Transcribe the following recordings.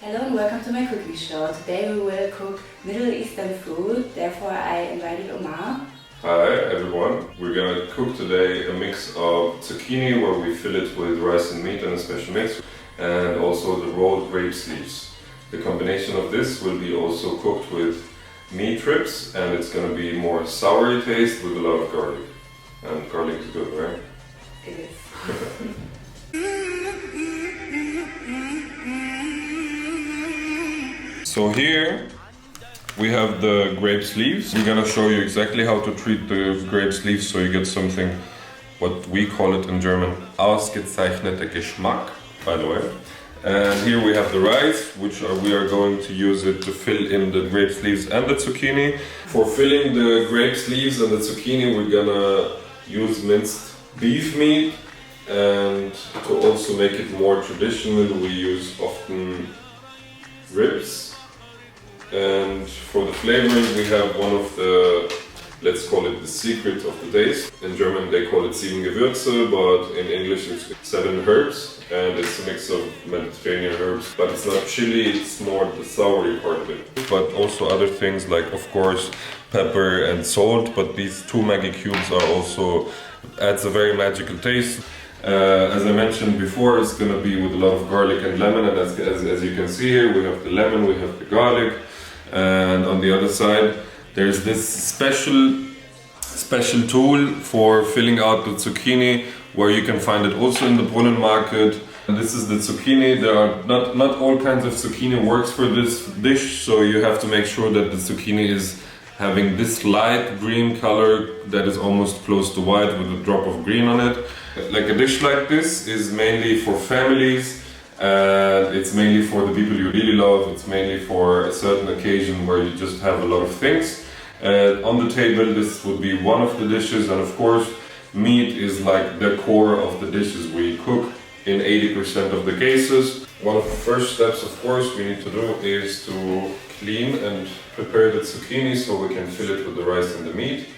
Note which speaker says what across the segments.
Speaker 1: Hello and welcome to my cooking show. Today we will cook Middle Eastern food, therefore I invited Omar.
Speaker 2: Hi everyone, we're gonna cook today a mix of zucchini where we fill it with rice and meat and a special mix, and also the rolled grape leaves. The combination of this will be also cooked with meat ribs, and it's gonna be more soury taste with a lot of garlic. And garlic is good, right?
Speaker 1: It is.
Speaker 2: So here we have the grape leaves. We're gonna show you exactly how to treat the grape leaves so you get something, what we call it in German, ausgezeichneter Geschmack, by the way. And here we have the rice, we are going to use it to fill in the grape leaves and the zucchini. For filling the grape leaves and the zucchini, we're gonna use minced beef meat, and to also make it more traditional, we use often ribs. And for the flavoring, we have one of the, let's call it the secret of the taste. In German they call it sieben Gewürze, but in English it's 7 herbs, and it's a mix of Mediterranean herbs. But it's not chili, it's more the soury part of it. But also other things like, of course, pepper and salt, but these 2 Maggi cubes are also, adds a very magical taste. As I mentioned before, it's gonna be with a lot of garlic and lemon, and as you can see here, we have the lemon, we have the garlic. And on the other side there's this special tool for filling out the zucchini, where you can find it also in the Brunnen market. And this is the zucchini. There are not all kinds of zucchini works for this dish, so you have to make sure that the zucchini is having this light green color that is almost close to white with a drop of green on it. Like a dish like this is mainly for families. It's mainly for the people you really love. It's mainly for a certain occasion where you just have a lot of things. On the table, this would be one of the dishes, and of course meat is like the core of the dishes we cook in 80% of the cases. One of the first steps, of course, we need to do is to clean and prepare the zucchini so we can fill it with the rice and the meat.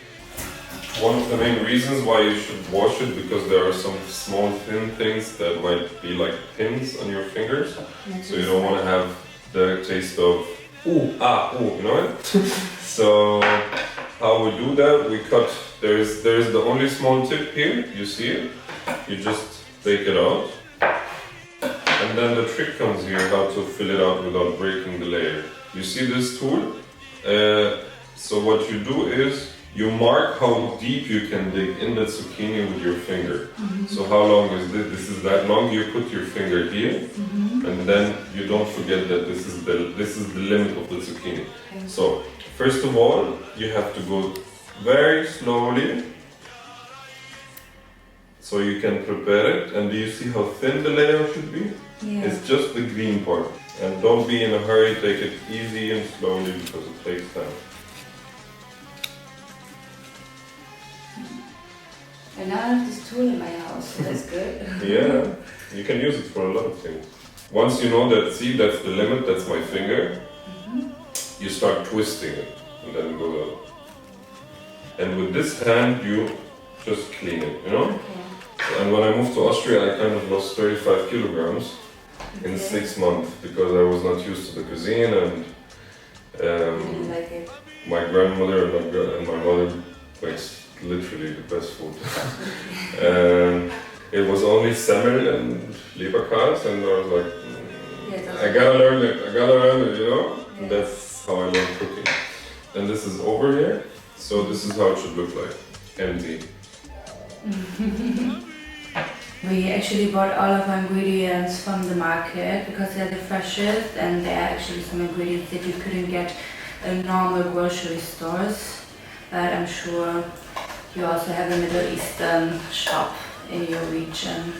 Speaker 2: One of the main reasons why you should wash it, because there are some small thin things that might be like pins on your fingers. So you don't want to have the taste of you know it? So how we do that, we cut, there's the only small tip here, you see it? You just take it out. And then the trick comes here, how to fill it out without breaking the layer. You see this tool? So what you do is, you mark how deep you can dig in the zucchini with your finger. So how long is this? This is that long. You put your finger here, and then you don't forget that this is the limit of the zucchini. So first of all, you have to go very slowly, so you can prepare it. And do you see how thin the layer should be?
Speaker 1: Yeah.
Speaker 2: It's just the green part. And don't be in a hurry. Take it easy and slowly because it takes time.
Speaker 1: And now I have this tool in my house, so that's good.
Speaker 2: Yeah, you can use it for a lot of things. Once you know that, see, that's the limit, that's my finger, you start twisting it, and then it goes out. And with this hand, you just clean it, you know? Okay. And when I moved to Austria, I kind of lost 35 kilograms in 6 months, because I was not used to the cuisine, and
Speaker 1: didn't like it.
Speaker 2: My grandmother and my mother makes literally the best food. And it was only semmel and leberkas, and I was like, I gotta learn it, you know? Yeah. And that's how I learned cooking. And this is over here, so this is how it should look like, empty.
Speaker 1: We actually bought all of our ingredients from the market because they're the freshest, and there are actually some ingredients that you couldn't get in normal grocery stores. But I'm sure you also have a Middle Eastern shop in your region.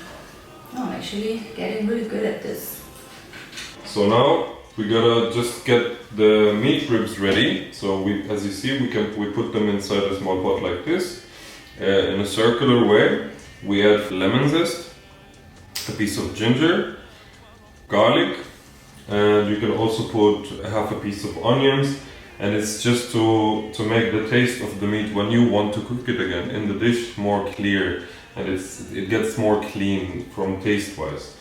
Speaker 1: Oh, I'm actually getting really good at this.
Speaker 2: So now we gotta just get the meat ribs ready. So as you see, we put them inside a small pot like this, in a circular way. We add lemon zest, a piece of ginger, garlic, and you can also put half a piece of onions. And it's just to make the taste of the meat, when you want to cook it again in the dish, more clear, and it gets more clean from taste wise.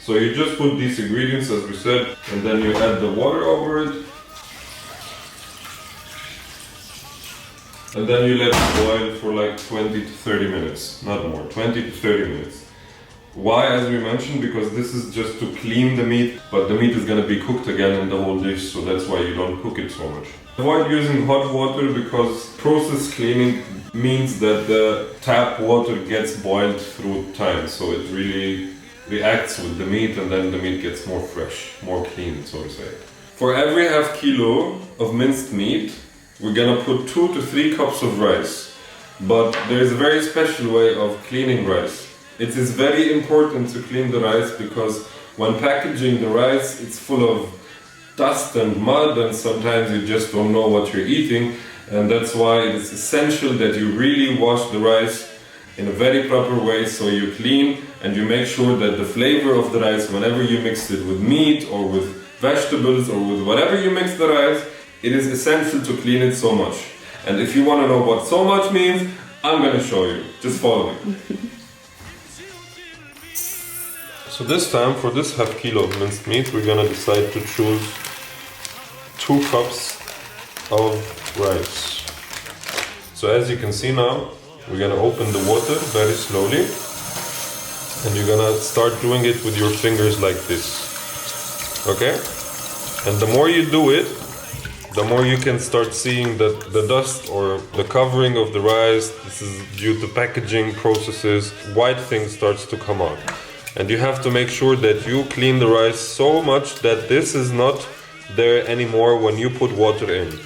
Speaker 2: So you just put these ingredients as we said, and then you add the water over it. And then you let it boil for like 20 to 30 minutes, not more, 20 to 30 minutes. Why, as we mentioned, because this is just to clean the meat, but the meat is going to be cooked again in the whole dish, so that's why you don't cook it so much. Avoid using hot water because process cleaning means that the tap water gets boiled through time, so it really reacts with the meat and then the meat gets more fresh, more clean, so to say. For every half kilo of minced meat, we're gonna put 2 to 3 cups of rice. But there is a very special way of cleaning rice. It is very important to clean the rice because when packaging the rice, it's full of dust and mud, and sometimes you just don't know what you're eating. And that's why it is essential that you really wash the rice in a very proper way, so you clean and you make sure that the flavor of the rice, whenever you mix it with meat or with vegetables or with whatever you mix the rice, it is essential to clean it so much. And if you want to know what so much means, I'm going to show you. Just follow me. So this time, for this half kilo of minced meat, we're going to decide to choose 2 cups of rice. So as you can see now, we're going to open the water very slowly. And you're going to start doing it with your fingers like this. Okay? And the more you do it, the more you can start seeing that the dust or the covering of the rice, this is due to packaging processes, white thing starts to come out. And you have to make sure that you clean the rice so much that this is not there anymore when you put water in.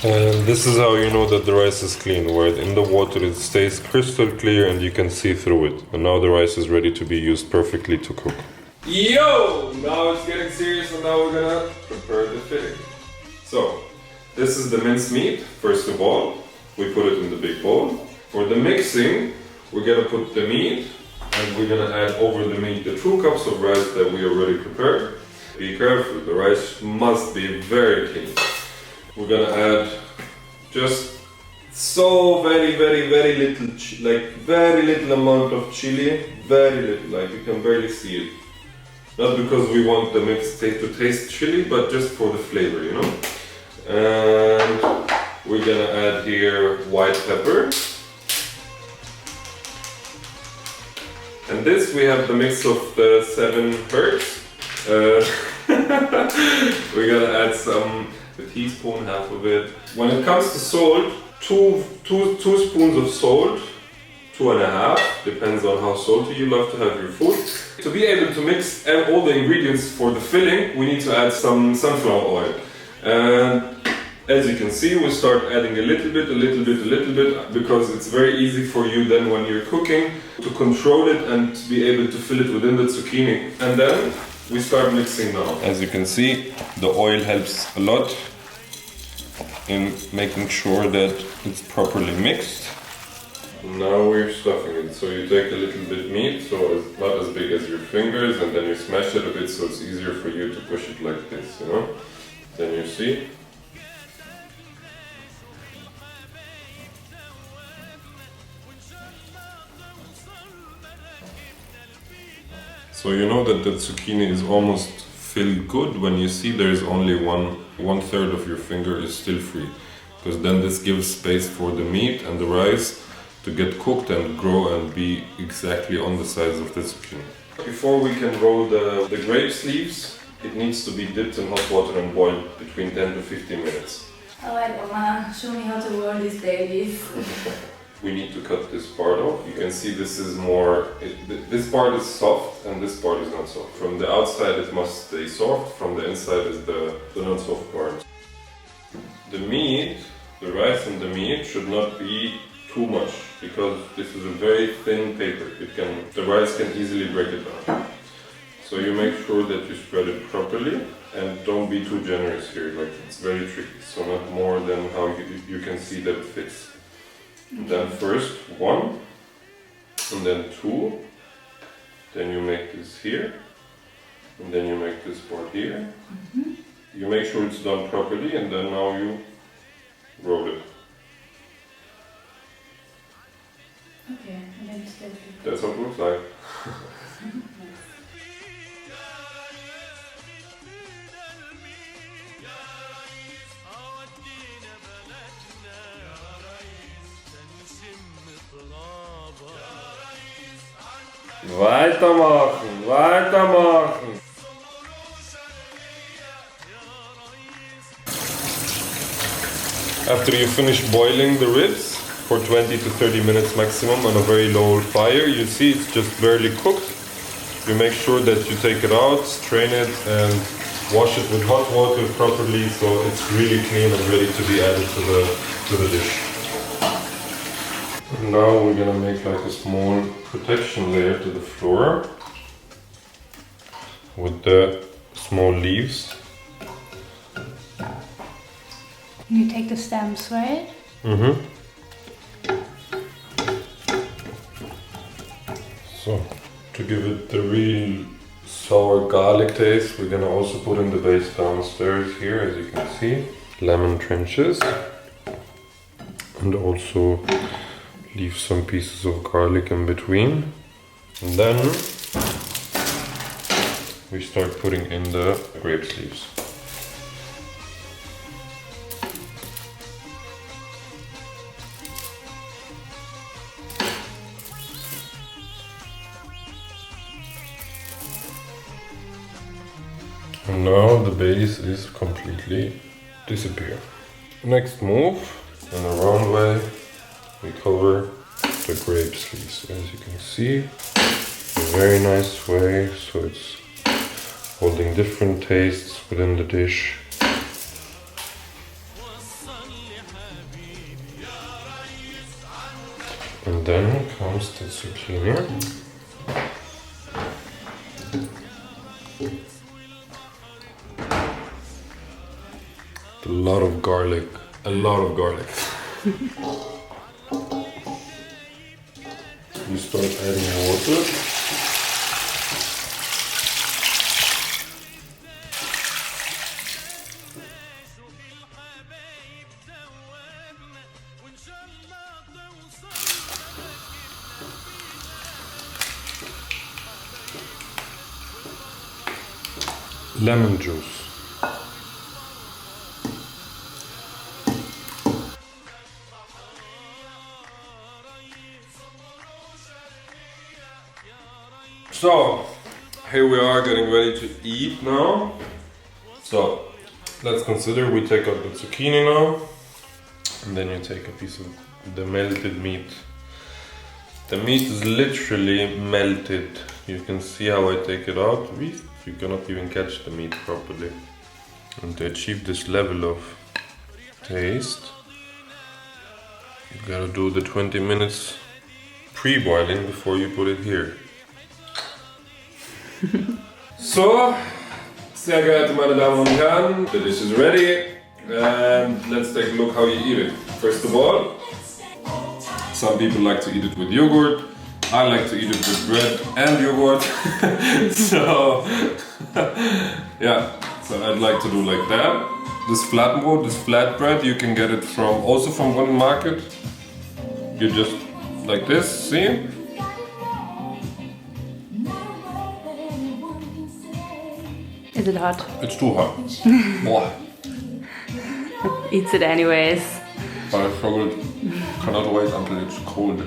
Speaker 2: And this is how you know that the rice is clean, where in the water it stays crystal clear and you can see through it. And now the rice is ready to be used perfectly to cook. Yo! Now it's getting serious and now we're gonna prepare the filling. So, this is the minced meat, first of all. We put it in the big bowl. For the mixing, we're gonna put the meat and we're gonna add over the meat the 2 cups of rice that we already prepared. Be careful, the rice must be very clean. We're gonna add just so very little, like very little amount of chili, very little, like you can barely see it. Not because we want the mix to taste chili, but just for the flavor, you know. And we're gonna add here white pepper. And this we have the mix of the 7 herbs. We're gonna add a teaspoon, half of it. When it comes to salt, two spoons of salt, 2.5, depends on how salty you love to have your food. To be able to mix all the ingredients for the filling, we need to add some sunflower oil. And as you can see, we start adding a little bit, because it's very easy for you then when you're cooking to control it and to be able to fill it within the zucchini. And then we start mixing now. As you can see, the oil helps a lot in making sure that it's properly mixed. Now we're stuffing it. So you take a little bit meat, so it's not as big as your fingers, and then you smash it a bit so it's easier for you to push it like this, you know? Then you see. So you know that the zucchini is almost filled good when you see there is only one third of your finger is still free, because then this gives space for the meat and the rice to get cooked and grow and be exactly on the size of the zucchini. Before we can roll the grape leaves, it needs to be dipped in hot water and boiled between 10 to 15 minutes.
Speaker 1: Alright, Omar, show me how to roll these babies.
Speaker 2: we need to cut this part off. You can see this is more, this part is soft and this part is not soft. From the outside it must stay soft, from the inside is the not soft part. The meat, the rice and the meat should not be too much because this is a very thin paper. The rice can easily break it down. So you make sure that you spread it properly and don't be too generous here, like it's very tricky. So not more than how you can see that it fits. Then first 1 and then 2, then you make this here and then you make this part here. You make sure it's done properly and then now you roll it.
Speaker 1: Okay, and then you still do.
Speaker 2: That's what it looks like. Weitermachen, weitermachen. After you finish boiling the ribs for 20 to 30 minutes maximum on a very low fire, you see it's just barely cooked. You make sure that you take it out, strain it and wash it with hot water properly so it's really clean and ready to be added to the dish. And now we're gonna make like a small protection layer to the floor with the small leaves.
Speaker 1: You take the stems, right?
Speaker 2: So, to give it the real sour garlic taste, we're gonna also put in the base downstairs here, as you can see. Lemon trenches. And also leave some pieces of garlic in between. And then we start putting in the grape leaves. And now the base is completely disappeared. Next move, in a round way, we cover the grape leaves, as you can see, in a very nice way, so it's holding different tastes within the dish. And then comes the zucchini. A lot of garlic, a lot of garlic. You start adding water. Lemon juice. So, here we are getting ready to eat now. So, let's consider we take out the zucchini now. And then you take a piece of the melted meat. The meat is literally melted. You can see how I take it out. You cannot even catch the meat properly. And to achieve this level of taste, you gotta do the 20 minutes pre-boiling before you put it here. So, sehr geehrte meine Damen und Herren, the dish is ready and let's take a look how you eat it. First of all, some people like to eat it with yogurt. I like to eat it with bread and yogurt. So, yeah, so I'd like to do like that. This flatbrot, this flatbread, you can get it also from one market. You just like this, see?
Speaker 1: Is it hot?
Speaker 2: It's too hot. Boah.
Speaker 1: Eats it anyways.
Speaker 2: But I struggled. Cannot wait until it's cold.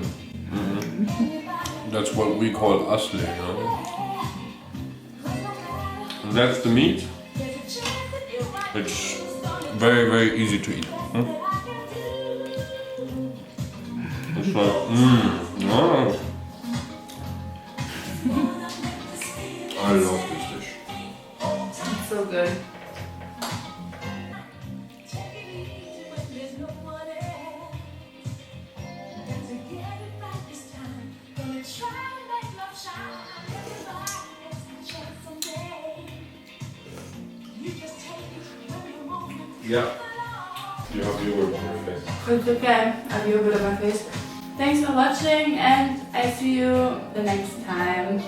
Speaker 2: That's what we call asli, you know? And that's the meat. It's very, very easy to eat. Oh. I love this dish.
Speaker 1: It's so good.
Speaker 2: Yeah. You have yogurt on your face.
Speaker 1: It's okay. I have yogurt on my face. Thanks for watching and I see you the next time.